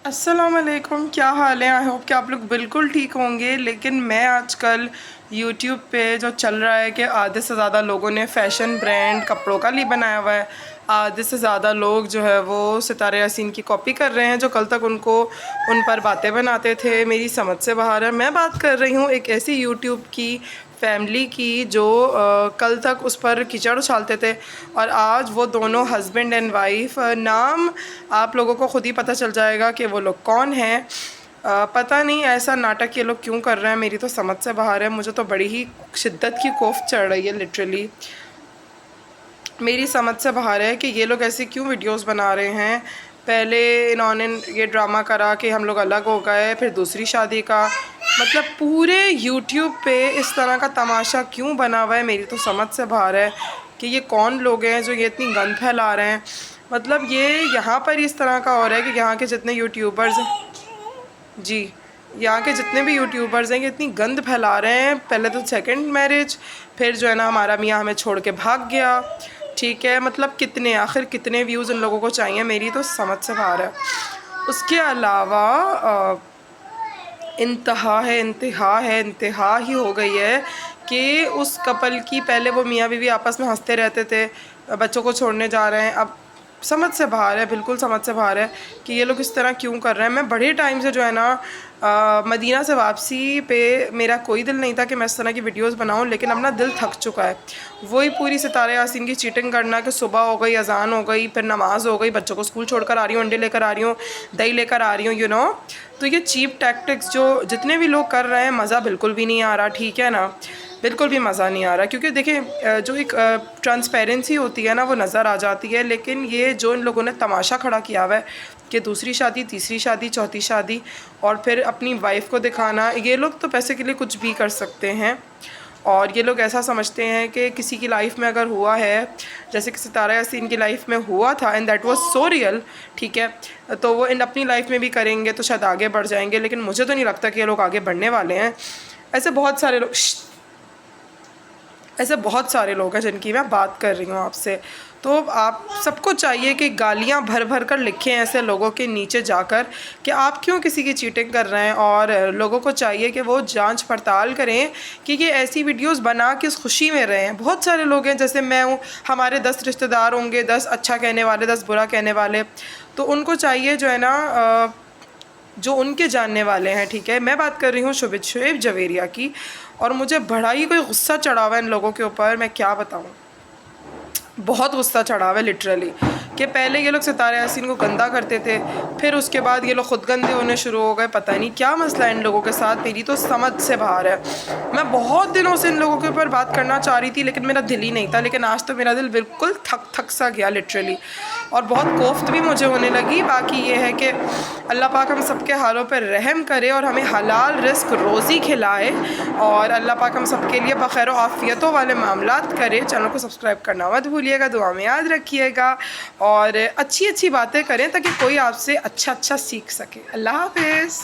अस्सलाम वालेकुम, क्या हाल है। आई होप कि आप लोग बिल्कुल ठीक होंगे। लेकिन मैं आजकल यूट्यूब पे जो चल रहा है कि आधे से ज़्यादा लोगों ने फ़ैशन ब्रांड कपड़ों का लिए बनाया हुआ है, आधे से ज़्यादा लोग जो है वो सितारे यासीन की कॉपी कर रहे हैं जो कल तक उनको उन पर बातें बनाते थे। मेरी समझ से बाहर है। मैं बात कर रही हूँ एक ऐसी यूट्यूब की फैमिली की जो कल तक उस पर कीचड़ उछालते थे और आज वो दोनों हस्बैंड एंड वाइफ, नाम आप लोगों को ख़ुद ही पता चल जाएगा कि वो लोग कौन हैं। पता नहीं ऐसा नाटक ये लोग क्यों कर रहे हैं, मेरी तो समझ से बाहर है। मुझे तो बड़ी ही शिद्दत की कोफ चढ़ रही है। लिटरली मेरी समझ से बाहर है कि ये लोग ऐसे क्यों वीडियोस बना रहे हैं। पहले इन्होंने ये ड्रामा करा कि हम लोग अलग हो गए, फिर दूसरी शादी का, मतलब पूरे यूट्यूब पे इस तरह का तमाशा क्यों बना हुआ है। मेरी तो समझ से बाहर है कि ये कौन लोग हैं जो ये इतनी गंद फैला रहे हैं। मतलब ये यहाँ पर इस तरह का हो रहा है कि यहाँ के जितने यूट्यूबर्स जी, यहाँ के जितने भी यूट्यूबर्स हैं ये इतनी गंद फैला रहे हैं। पहले तो सेकंड मैरिज, फिर जो है ना हमारा मियाँ हमें छोड़ के भाग गया। ठीक है, मतलब कितने आखिर कितने व्यूज़ उन लोगों को चाहिए, मेरी तो समझ से बाहर है। उसके अलावा इंतहा ही हो गई है कि उस कपल की, पहले वो मियाँ बीवी आपस में हंसते रहते थे, बच्चों को छोड़ने जा रहे हैं। अब समझ से बाहर है, बिल्कुल समझ से बाहर है कि ये लोग इस तरह क्यों कर रहे हैं। मैं बड़े टाइम से जो है ना मदीना से वापसी पे मेरा कोई दिल नहीं था कि मैं इस तरह की वीडियोस बनाऊं, लेकिन अब ना दिल थक चुका है। वही पूरी सितारे यासीन की चीटिंग करना कि सुबह हो गई, अजान हो गई, फिर नमाज हो गई, बच्चों को स्कूल छोड़कर आ रही हूँ, अंडे लेकर आ रही हूँ, दही लेकर आ रही हूँ, यू नो। तो ये चीप टैक्टिक्स जो जितने भी लोग कर रहे हैं, मज़ा बिल्कुल भी नहीं आ रहा। ठीक है ना, बिल्कुल भी मज़ा नहीं आ रहा। क्योंकि देखिए जो एक ट्रांसपेरेंसी होती है ना वो नज़र आ जाती है। लेकिन ये जो इन लोगों ने तमाशा खड़ा किया हुआ है कि दूसरी शादी, तीसरी शादी, चौथी शादी और फिर अपनी वाइफ को दिखाना, ये लोग तो पैसे के लिए कुछ भी कर सकते हैं। और ये लोग ऐसा समझते हैं कि किसी की लाइफ में अगर हुआ है, जैसे कि सितारा यासीन की लाइफ में हुआ था and that was so real, ठीक है, तो वो इन अपनी लाइफ में भी करेंगे तो शायद आगे बढ़ जाएंगे। लेकिन मुझे तो नहीं लगता कि ये लोग आगे बढ़ने वाले हैं। ऐसे बहुत सारे लोग ऐसे बहुत सारे लोग हैं जिनकी मैं बात कर रही हूँ आपसे। तो आप सबको चाहिए कि गालियाँ भर भर कर लिखें ऐसे लोगों के नीचे जाकर कि आप क्यों किसी की चीटिंग कर रहे हैं। और लोगों को चाहिए कि वो जांच पड़ताल करें कि ये ऐसी वीडियोस बना किस खुशी में रहे हैं। बहुत सारे लोग हैं, जैसे मैं हूँ, हमारे 10 रिश्तेदार होंगे, 10 अच्छा कहने वाले, 10 बुरा कहने वाले। तो उनको चाहिए जो है ना जो उनके जानने वाले हैं, ठीक है, मैं बात कर रही हूँ शुएब जवेरिया की। और मुझे बड़ा ही कोई गुस्सा चढ़ा हुआ है इन लोगों के ऊपर, मैं क्या बताऊँ, बहुत गुस्सा चढ़ा हुआ है लिटरली। कि पहले ये लोग सितारे यासीन को गंदा करते थे, फिर उसके बाद ये लोग ख़ुद गंदे होने शुरू हो गए। पता नहीं क्या मसला है इन लोगों के साथ, मेरी तो समझ से बाहर है। मैं बहुत दिनों से इन लोगों के ऊपर बात करना चाह रही थी लेकिन मेरा दिल ही नहीं था। लेकिन आज तो मेरा दिल बिल्कुल थक थक सा गया लिटरली, और बहुत कोफ्त भी मुझे होने लगी। बाकी ये है कि अल्लाह पाक हम सबके हालों पर रहम करे और हमें हलाल रिस्क रोज़ी खिलाए, और अल्लाह पाक हम सबके लिए बखैर आफ़ियतों वाले मामलात करे। चैनल को सब्सक्राइब करना मत भूलिएगा, दुआ में याद रखिएगा, और अच्छी अच्छी बातें करें ताकि कोई आपसे अच्छा अच्छा सीख सके। अल्लाह हाफ़िज़।